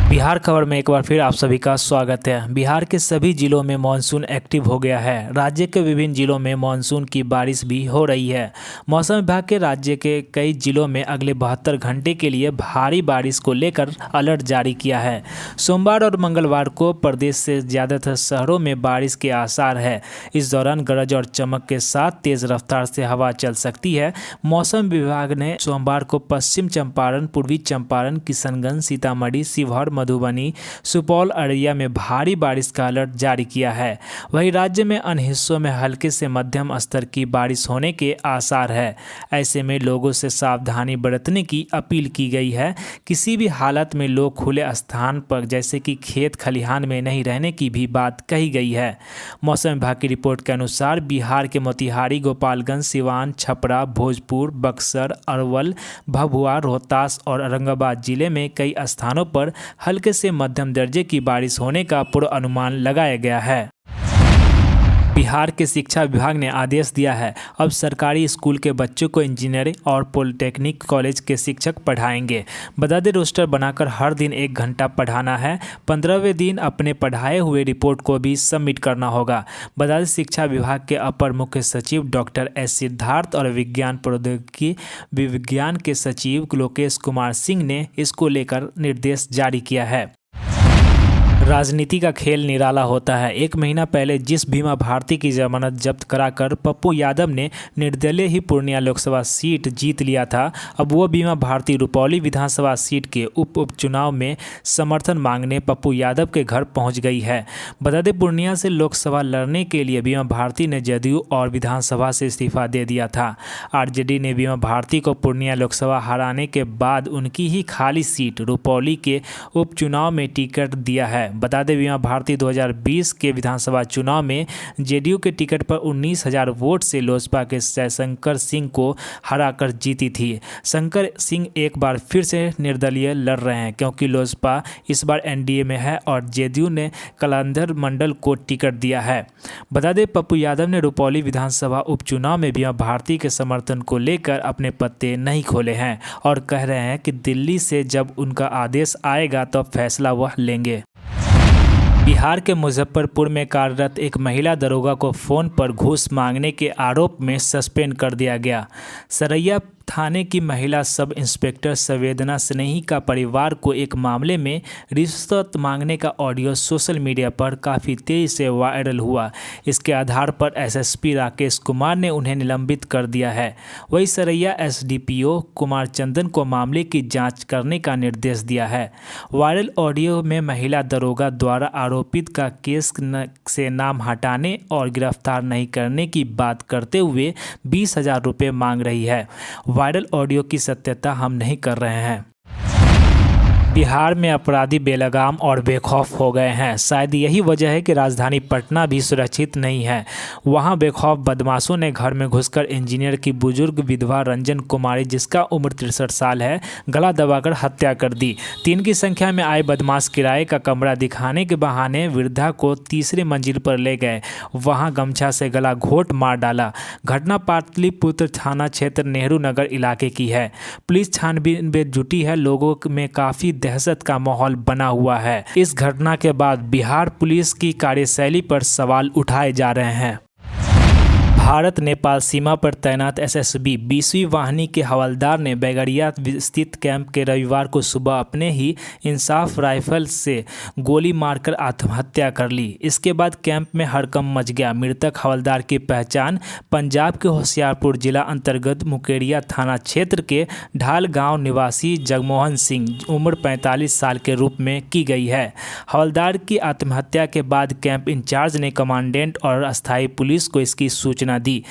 बिहार खबर में एक बार फिर आप सभी का स्वागत है। बिहार के सभी जिलों में मानसून एक्टिव हो गया है। राज्य के विभिन्न जिलों में मानसून की बारिश भी हो रही है। मौसम विभाग के राज्य के कई जिलों में अगले 72 घंटे के लिए भारी बारिश को लेकर अलर्ट जारी किया है। सोमवार और मंगलवार को प्रदेश से ज़्यादातर शहरों में बारिश के आसार है। इस दौरान गरज और चमक के साथ तेज़ रफ्तार से हवा चल सकती है। मौसम विभाग ने सोमवार को पश्चिम चंपारण, पूर्वी चंपारण, किशनगंज, सीतामढ़ी, शिवहर, मधुबनी, सुपौल, अररिया में भारी बारिश का अलर्ट जारी किया है। वहीं राज्य में अन्य हिस्सों में हल्के से मध्यम स्तर की बारिश होने के आसार है। ऐसे में लोगों से सावधानी बरतने की अपील की गई है। किसी भी हालत में लोग खुले स्थान पर जैसे कि खेत खलिहान में नहीं रहने की भी बात कही गई है। मौसम विभाग की रिपोर्ट के अनुसार बिहार के मोतिहारी, गोपालगंज, सिवान, छपरा, भोजपुर, बक्सर, अरवल, भभुआ, रोहतास और औरंगाबाद जिले में कई स्थानों पर हल्के से मध्यम दर्जे की बारिश होने का पूर्वानुमान लगाया गया है। बिहार के शिक्षा विभाग ने आदेश दिया है, अब सरकारी स्कूल के बच्चों को इंजीनियरिंग और पॉलिटेक्निक कॉलेज के शिक्षक पढ़ाएंगे। बता दें, रोस्टर बनाकर हर दिन 1 घंटा पढ़ाना है। 15वें दिन अपने पढ़ाए हुए रिपोर्ट को भी सबमिट करना होगा। बता दें, शिक्षा विभाग के अपर मुख्य सचिव डॉक्टर एस सिद्धार्थ और विज्ञान प्रौद्योगिकी विज्ञान के सचिव लोकेश कुमार सिंह ने इसको लेकर निर्देश जारी किया है। राजनीति का खेल निराला होता है। 1 महीना पहले जिस बीमा भारती की जमानत जब्त कराकर पप्पू यादव ने निर्दलीय ही पूर्णिया लोकसभा सीट जीत लिया था, अब वो बीमा भारती रुपौली विधानसभा सीट के उपचुनाव में समर्थन मांगने पप्पू यादव के घर पहुंच गई है। बता दें, पूर्णिया से लोकसभा लड़ने के लिए बीमा भारती ने जदयू और विधानसभा से इस्तीफा दे दिया था। आरजेडी ने बीमा भारती को पूर्णिया लोकसभा हराने के बाद उनकी ही खाली सीट रुपौली के उपचुनाव में टिकट दिया है। बता दें, बीमा भारती 2020 के विधानसभा चुनाव में जेडीयू के टिकट पर 19,000 वोट से लोजपा के शंकर सिंह को हराकर जीती थी। शंकर सिंह एक बार फिर से निर्दलीय लड़ रहे हैं क्योंकि लोजपा इस बार एनडीए में है और जेडीयू ने कलंदर मंडल को टिकट दिया है। बता दें, पप्पू यादव ने रुपौली विधानसभा उपचुनाव में बीमा भारती के समर्थन को लेकर अपने पत्ते नहीं खोले हैं और कह रहे हैं कि दिल्ली से जब उनका आदेश आएगा तो फैसला वह लेंगे। बिहार के मुजफ्फरपुर में कार्यरत एक महिला दरोगा को फ़ोन पर घूस मांगने के आरोप में सस्पेंड कर दिया गया। सरैया थाने की महिला सब इंस्पेक्टर संवेदना स्नेही का परिवार को एक मामले में रिश्वत मांगने का ऑडियो सोशल मीडिया पर काफ़ी तेज़ी से वायरल हुआ। इसके आधार पर एसएसपी राकेश कुमार ने उन्हें निलंबित कर दिया है। वहीं सरैया एसडीपीओ कुमार चंदन को मामले की जांच करने का निर्देश दिया है। वायरल ऑडियो में महिला दरोगा द्वारा आरोपित का केस से नाम हटाने और गिरफ्तार नहीं करने की बात करते हुए 20,000 रुपये मांग रही है। वायरल ऑडियो की सत्यता हम नहीं कर रहे हैं। बिहार में अपराधी बेलगाम और बेखौफ हो गए हैं। शायद यही वजह है कि राजधानी पटना भी सुरक्षित नहीं है। वहां बेखौफ बदमाशों ने घर में घुसकर इंजीनियर की बुजुर्ग विधवा रंजन कुमारी, जिसका उम्र 63 साल है, गला दबाकर हत्या कर दी। 3 की संख्या में आए बदमाश किराए का कमरा दिखाने के बहाने वृद्धा को तीसरे मंजिल पर ले गए। वहां गमछा से गला घोंट मार डाला। घटना पाटलिपुत्र थाना क्षेत्र नेहरू नगर इलाके की है। पुलिस छानबीन में जुटी है। लोगों में काफ़ी दहशत का माहौल बना हुआ है। इस घटना के बाद बिहार पुलिस की कार्यशैली पर सवाल उठाए जा रहे हैं। भारत नेपाल सीमा पर तैनात एसएसबी 20वीं वाहिनी के हवलदार ने बैगड़िया स्थित कैंप के रविवार को सुबह अपने ही इंसाफ राइफल से गोली मारकर आत्महत्या कर ली। इसके बाद कैंप में हड़कंप मच गया। मृतक हवलदार की पहचान पंजाब के होशियारपुर जिला अंतर्गत मुकेरिया थाना क्षेत्र के ढाल गांव निवासी जगमोहन सिंह, उम्र 45 साल के रूप में की गई है। हवलदार की आत्महत्या के बाद कैंप इंचार्ज ने कमांडेंट और अस्थायी पुलिस को इसकी सूचना दी।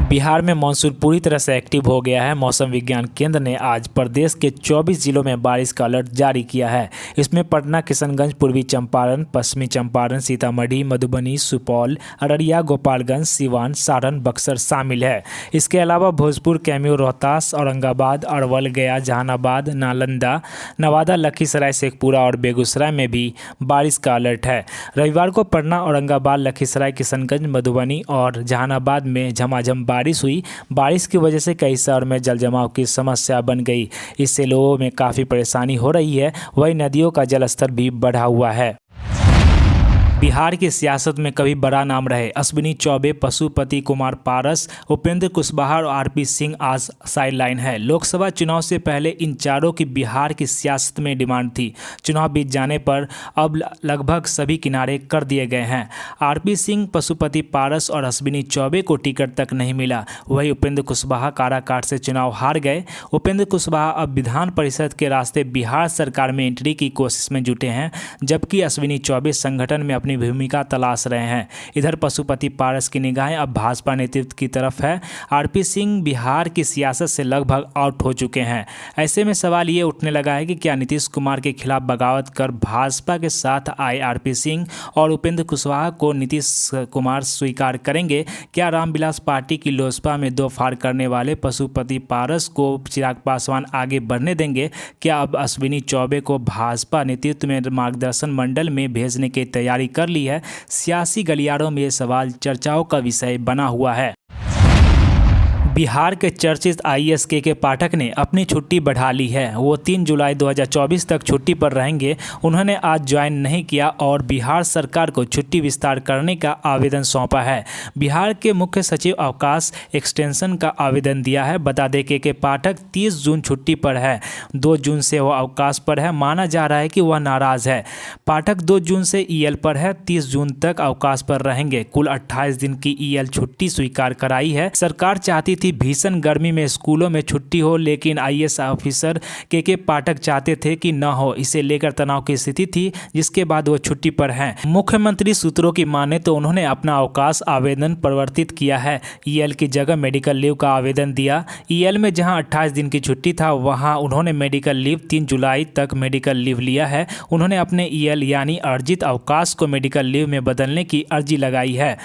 बिहार में मानसून पूरी तरह से एक्टिव हो गया है। मौसम विज्ञान केंद्र ने आज प्रदेश के 24 जिलों में बारिश का अलर्ट जारी किया है। इसमें पटना, किशनगंज, पूर्वी चंपारण, पश्चिमी चंपारण, सीतामढ़ी, मधुबनी, सुपौल, अररिया, गोपालगंज, सिवान, सारण, बक्सर शामिल है। इसके अलावा भोजपुर, कैमूर, रोहतास, औरंगाबाद, अरवल, गया, जहानाबाद, नालंदा, नवादा, लखीसराय, शेखपुरा और बेगूसराय में भी बारिश का अलर्ट है। रविवार को पटना, औरंगाबाद, लखीसराय, किशनगंज, मधुबनी और जहानाबाद में झमाझम बारिश बारिश हुई। बारिश की वजह से कई शहर में जल जमाव की समस्या बन गई। इससे लोगों में काफ़ी परेशानी हो रही है। वहीं नदियों का जलस्तर भी बढ़ा हुआ है। बिहार की सियासत में कभी बड़ा नाम रहे अश्विनी चौबे, पशुपति कुमार पारस, उपेंद्र कुशवाहा और आरपी सिंह आज साइडलाइन है। लोकसभा चुनाव से पहले इन चारों की बिहार की सियासत में डिमांड थी। चुनाव बीत जाने पर अब लगभग सभी किनारे कर दिए गए हैं। आरपी सिंह, पशुपति पारस और अश्विनी चौबे को टिकट तक नहीं मिला। वहीं उपेंद्र कुशवाहा काराकाट से चुनाव हार गए। उपेंद्र कुशवाहा अब विधान परिषद के रास्ते बिहार सरकार में एंट्री की कोशिश में जुटे हैं, जबकि अश्विनी चौबे संगठन में अपनी भूमिका तलाश रहे हैं। इधर पशुपति पारस की निगाहें अब भाजपा नेतृत्व की तरफ है। आरपी सिंह बिहार की सियासत से लगभग आउट हो चुके हैं। ऐसे में सवाल ये उठने लगा है कि क्या नीतीश कुमार के खिलाफ बगावत कर भाजपा के साथ आए आरपी सिंह और उपेंद्र कुशवाहा को नीतीश कुमार स्वीकार करेंगे? क्या रामविलास पार्टी की लोजपा में दो फाड़ करने वाले पशुपति पारस को चिराग पासवान आगे बढ़ने देंगे? क्या अब अश्विनी चौबे को भाजपा नेतृत्व में मार्गदर्शन मंडल में भेजने की तैयारी कर ली है? सियासी गलियारों में ये सवाल चर्चाओं का विषय बना हुआ है। बिहार के चर्चित आईएएस के पाठक ने अपनी छुट्टी बढ़ा ली है। वो 3 जुलाई 2024 तक छुट्टी पर रहेंगे। उन्होंने आज ज्वाइन नहीं किया और बिहार सरकार को छुट्टी विस्तार करने का आवेदन सौंपा है। बिहार के मुख्य सचिव अवकाश एक्सटेंशन का आवेदन दिया है। बता दें के पाठक 30 जून छुट्टी पर है। 2 जून से वह अवकाश पर है। माना जा रहा है कि वह नाराज है। पाठक 2 जून से ईएल पर है। 30 जून तक अवकाश पर रहेंगे। कुल 28 दिन की ईएल छुट्टी स्वीकार कराई है। सरकार चाहती भीषण गर्मी में स्कूलों में छुट्टी हो, लेकिन आईएएस ऑफिसर के पाठक चाहते थे कि न हो। इसे लेकर तनाव की स्थिति थी, जिसके बाद वो छुट्टी पर हैं। मुख्यमंत्री सूत्रों की माने तो उन्होंने अपना अवकाश आवेदन परिवर्तित किया है। ईएल की जगह मेडिकल लीव का आवेदन दिया। ईएल में जहां 28 दिन की छुट्टी था, वहां उन्होंने मेडिकल लीव 3 जुलाई तक मेडिकल लीव लिया है। उन्होंने अपने ईएल यानी अर्जित अवकाश को मेडिकल लीव में बदलने की अर्जी लगाई है।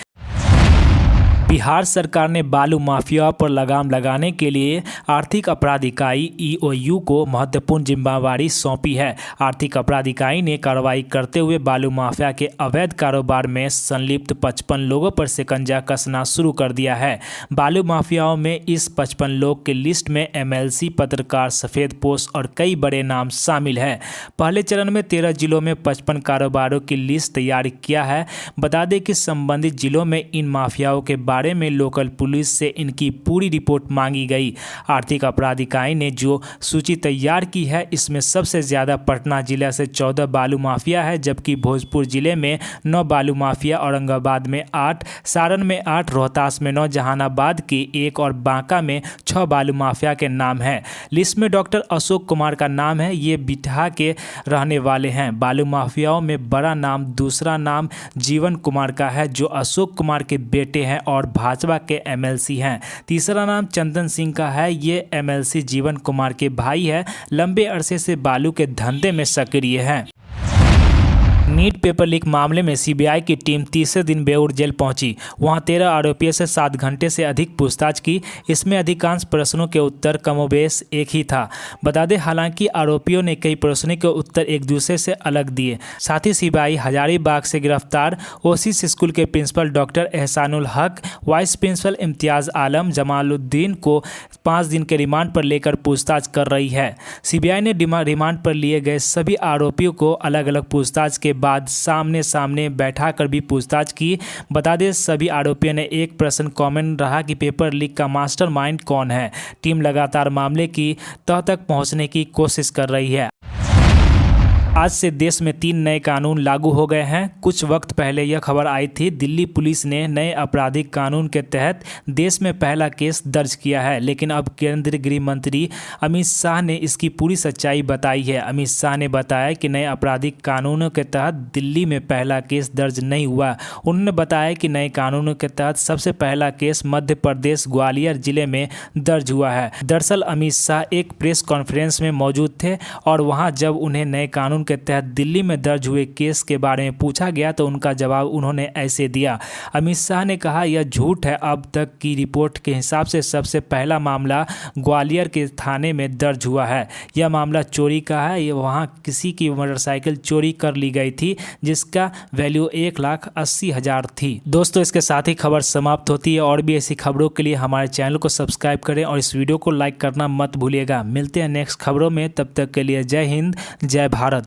बिहार सरकार ने बालू माफिया पर लगाम लगाने के लिए आर्थिक अपराध इकाई ईओयू को महत्वपूर्ण जिम्मेदारी सौंपी है। आर्थिक अपराध इकाई ने कार्रवाई करते हुए बालू माफिया के अवैध कारोबार में संलिप्त 55 लोगों पर शिकंजा कसना शुरू कर दिया है। बालू माफियाओं में इस 55 लोग की लिस्ट में एमएलसी, पत्रकार, सफ़ेद पोस्ट और कई बड़े नाम शामिल है। पहले चरण में 13 जिलों में 55 कारोबारों की लिस्ट तैयार किया है। बता दें कि संबंधित जिलों में इन माफियाओं के बारे में लोकल पुलिस से इनकी पूरी रिपोर्ट मांगी गई। आर्थिक अपराध इकाई ने जो सूची तैयार की है, इसमें सबसे ज़्यादा पटना जिला से 14 बालू माफिया है, जबकि भोजपुर जिले में 9 बालू माफिया, औरंगाबाद में 8, सारण में 8, रोहतास में 9, जहानाबाद की 1 और बांका में 6 बालू माफिया के नाम हैं। लिस्ट में डॉक्टर अशोक कुमार का नाम है। ये बिठा के रहने वाले हैं। बालू माफियाओं में बड़ा नाम, दूसरा नाम जीवन कुमार का है, जो अशोक कुमार के बेटे हैं और भाजपा के एमएलसी हैं। तीसरा नाम चंदन सिंह का है। ये एमएलसी जीवन कुमार के भाई है। लंबे अरसे से बालू के धंधे में सक्रिय हैं। नीट पेपर लीक मामले में सीबीआई की टीम तीसरे दिन बेऊर जेल पहुंची। वहां 13 आरोपियों से 7 घंटे से अधिक पूछताछ की। इसमें अधिकांश प्रश्नों के उत्तर कमोबेश एक ही था। बता दें, हालांकि आरोपियों ने कई प्रश्नों के उत्तर एक दूसरे से अलग दिए। साथ ही सीबीआई हजारीबाग से गिरफ्तार ओसिस स्कूल के प्रिंसिपल डॉक्टर एहसानुल हक, वाइस प्रिंसिपल इम्तियाज आलम, जमालुद्दीन को 5 दिन के रिमांड पर लेकर पूछताछ कर रही है। सीबीआई ने रिमांड पर लिए गए सभी आरोपियों को अलग अलग पूछताछ के बाद सामने सामने बैठाकर भी पूछताछ की। बता दें, सभी आरोपियों ने एक प्रश्न कॉमन रहा कि पेपर लीक का मास्टरमाइंड कौन है। टीम लगातार मामले की तह तक पहुंचने की कोशिश कर रही है। आज से देश में 3 नए कानून लागू हो गए हैं। कुछ वक्त पहले यह खबर आई थी, दिल्ली पुलिस ने नए आपराधिक कानून के तहत देश में पहला केस दर्ज किया है, लेकिन अब केंद्रीय गृह मंत्री अमित शाह ने इसकी पूरी सच्चाई बताई है। अमित शाह ने बताया कि नए आपराधिक कानूनों के तहत दिल्ली में पहला केस दर्ज नहीं हुआ। उन्होंने बताया कि नए कानूनों के तहत सबसे पहला केस मध्य प्रदेश ग्वालियर जिले में दर्ज हुआ है। दरअसल अमित शाह एक प्रेस कॉन्फ्रेंस में मौजूद थे और वहाँ जब उन्हें नए कानून के तहत दिल्ली में दर्ज हुए केस के बारे में पूछा गया तो उनका जवाब उन्होंने ऐसे दिया। अमित शाह ने कहा, यह झूठ है। अब तक की रिपोर्ट के हिसाब से सबसे पहला मामला ग्वालियर के थाने में दर्ज हुआ है। यह मामला चोरी का है। ये वहाँ किसी की मोटरसाइकिल चोरी कर ली गई थी जिसका वैल्यू 1,80,000 थी। दोस्तों, इसके साथ ही खबर समाप्त होती है। और भी ऐसी खबरों के लिए हमारे चैनल को सब्सक्राइब करें और इस वीडियो को लाइक करना मत भूलिएगा। मिलते हैं नेक्स्ट खबरों में, तब तक के लिए जय हिंद, जय भारत।